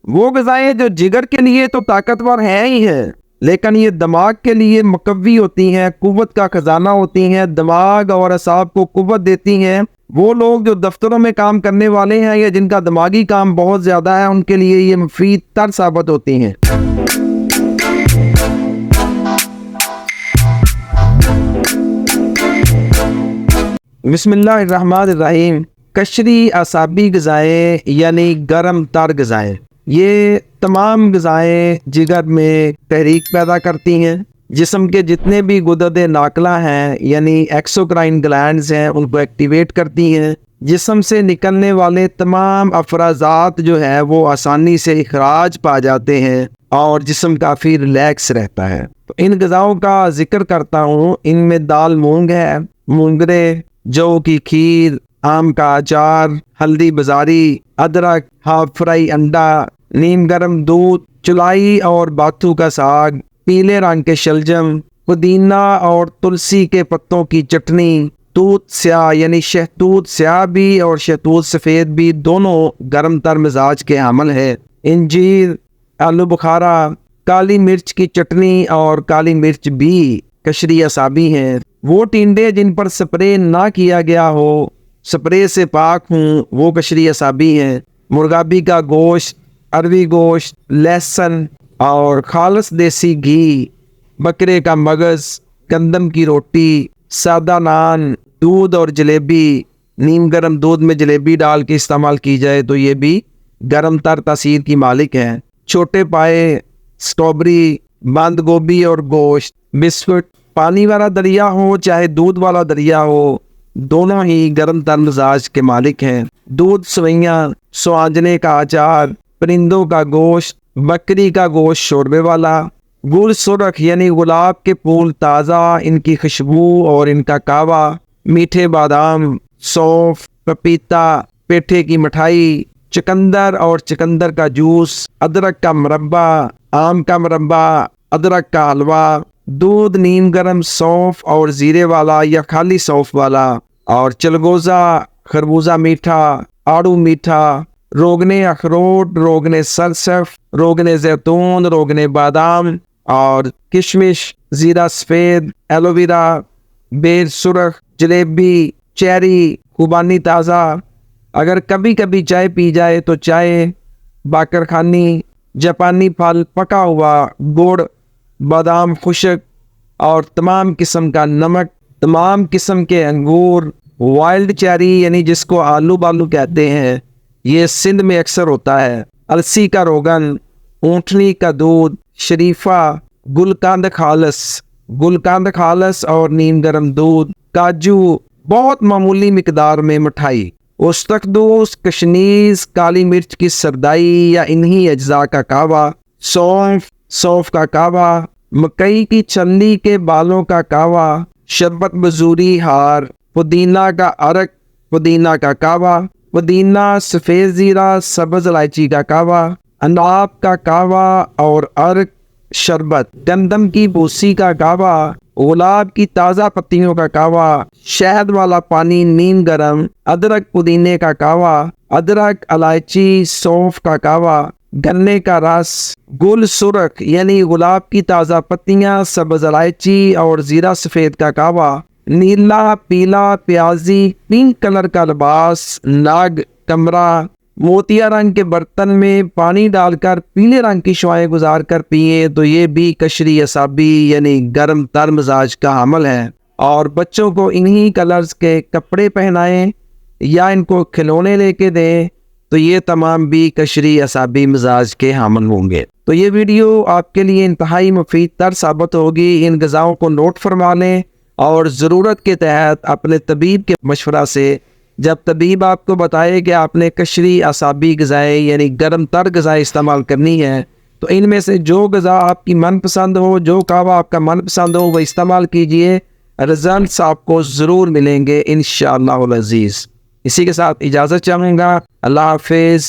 وہ غذائیں جو جگر کے لیے تو طاقتور ہیں ہی ہیں، لیکن یہ دماغ کے لیے مقوی ہوتی ہیں، قوت کا خزانہ ہوتی ہیں، دماغ اور اعصاب کو قوت دیتی ہیں۔ وہ لوگ جو دفتروں میں کام کرنے والے ہیں یا جن کا دماغی کام بہت زیادہ ہے، ان کے لیے یہ مفید تر ثابت ہوتی ہیں۔ بسم اللہ الرحمن الرحیم۔ قشری اعصابی غذائیں یعنی گرم تر غذائیں، یہ تمام غذائیں جگر میں تحریک پیدا کرتی ہیں۔ جسم کے جتنے بھی غدد ناقلہ ہیں یعنی ایکسوکرائن گلینڈز ہیں، ان کو ایکٹیویٹ کرتی ہیں۔ جسم سے نکلنے والے تمام افرازات جو ہے وہ آسانی سے اخراج پا جاتے ہیں اور جسم کافی ریلیکس رہتا ہے۔ تو ان غذاؤں کا ذکر کرتا ہوں۔ ان میں دال مونگ ہے، مونگرے، جو کی کھیر، آم کا اچار، ہلدی بزاری، ادرک، ہاف فرائی انڈا، نیم گرم دودھ، چلائی اور باتھو کا ساگ، پیلے رنگ کے شلجم، پودینہ اور تلسی کے پتوں کی چٹنی، توت سیاہ یعنی شہتوت سیاہ بھی اور شہتوت سفید بھی دونوں گرم تر مزاج کے حامل ہے، انجیر، آلو بخارا، کالی مرچ کی چٹنی اور کالی مرچ بھی قشری اعصابی ہیں۔ وہ ٹینڈے جن پر سپرے نہ کیا گیا ہو، سپرے سے پاک ہوں، وہ قشری اعصابی ہیں۔ مرغابی کا گوشت، اروی گوشت، لہسن اور خالص دیسی گھی، بکرے کا مغز، گندم کی روٹی، سادہ نان، دودھ اور جلیبی، نیم گرم دودھ میں جلیبی ڈال کے استعمال کی جائے تو یہ بھی گرم تر تاثیر کی مالک ہیں۔ چھوٹے پائے، سٹرابری، بند گوبھی اور گوشت، بسکٹ، پانی والا دریا ہو چاہے دودھ والا دریا ہو، دونوں ہی گرم تر مزاج کے مالک ہیں۔ دودھ سوئیاں، سوانجنے کا اچار، پرندوں کا گوشت، بکری کا گوشت شوربے والا، گل سرخ یعنی گلاب کے پھول تازہ، ان کی خوشبو اور ان کا کہوہ، میٹھے بادام، سونف، پپیتا، پیٹھے کی مٹھائی، چقندر اور چقندر کا جوس، ادرک کا مربہ، آم کا مربہ، ادرک کا حلوہ، دودھ نیم گرم سونف اور زیرے والا یا خالی سونف والا، اور چلگوزہ، خربوزہ میٹھا، آڑو میٹھا، روغنے اخروٹ، روغنے سرسف، روغنے زیتون، روغنے بادام اور کشمش، زیرہ سفید، ایلوویرا، بیر سرخ، جلیبی، چیری، خوبانی تازہ۔ اگر کبھی کبھی چائے پی جائے تو چائے، باقر خانی، جاپانی پھل، پکا ہوا گڑ، بادام خشک اور تمام قسم کا نمک، تمام قسم کے انگور، وائلڈ چیری یعنی جس کو آلو بالو کہتے ہیں، یہ سندھ میں اکثر ہوتا ہے، السی کا روغن، اونٹنی کا دودھ، شریفہ، گلقند خالص اور نیم گرم دودھ، کاجو، بہت معمولی مقدار میں مٹھائی، استخدوس، کشنیز، کالی مرچ کی سردائی یا انہی اجزاء کا کہوہ، سونف کا کہوہ، مکئی کی چھلنی کے بالوں کا کہوہ، شربت بزوری ہار، پودینہ کا عرق، پودینہ کا کہوہ، پودینہ، سفید زیرہ، سبز الائچی کا کہوہ، انار کا کہوہ اور عرق، شربت، گندم کی بھوسی کا کہوہ، گلاب کی تازہ پتیوں کا کہوہ، شہد والا پانی نیم گرم، ادرک پودینے کا کہوہ، ادرک، الائچی، سونف کا کہوہ، گنے کا رس، گل سرخ یعنی گلاب کی تازہ پتیاں، سبز الائچی اور زیرہ سفید کا کہوہ، نیلا، پیلا، پیازی، پنک کلر کا لباس، ناگ، کمرہ، موتیا رنگ کے برتن میں پانی ڈال کر پیلے رنگ کی شعاعیں گزار کر پیئے تو یہ بھی قشری اعصابی یعنی گرم تر مزاج کا حامل ہے۔ اور بچوں کو انہی کلرز کے کپڑے پہنائیں یا ان کو کھلونے لے کے دیں تو یہ تمام بھی قشری اعصابی مزاج کے حامل ہوں گے۔ تو یہ ویڈیو آپ کے لیے انتہائی مفید تر ثابت ہوگی۔ ان غذاؤں کو نوٹ فرما لیں اور ضرورت کے تحت اپنے طبیب کے مشورہ سے، جب طبیب آپ کو بتائے کہ آپ نے قشری اعصابی غذائیں یعنی گرم تر غذائیں استعمال کرنی ہے، تو ان میں سے جو غذا آپ کی من پسند ہو، جو کہوہ آپ کا من پسند ہو، وہ استعمال کیجئے۔ رزلٹس آپ کو ضرور ملیں گے انشاءاللہ العزیز۔ اسی کے ساتھ اجازت چاہوں گا۔ اللہ حافظ۔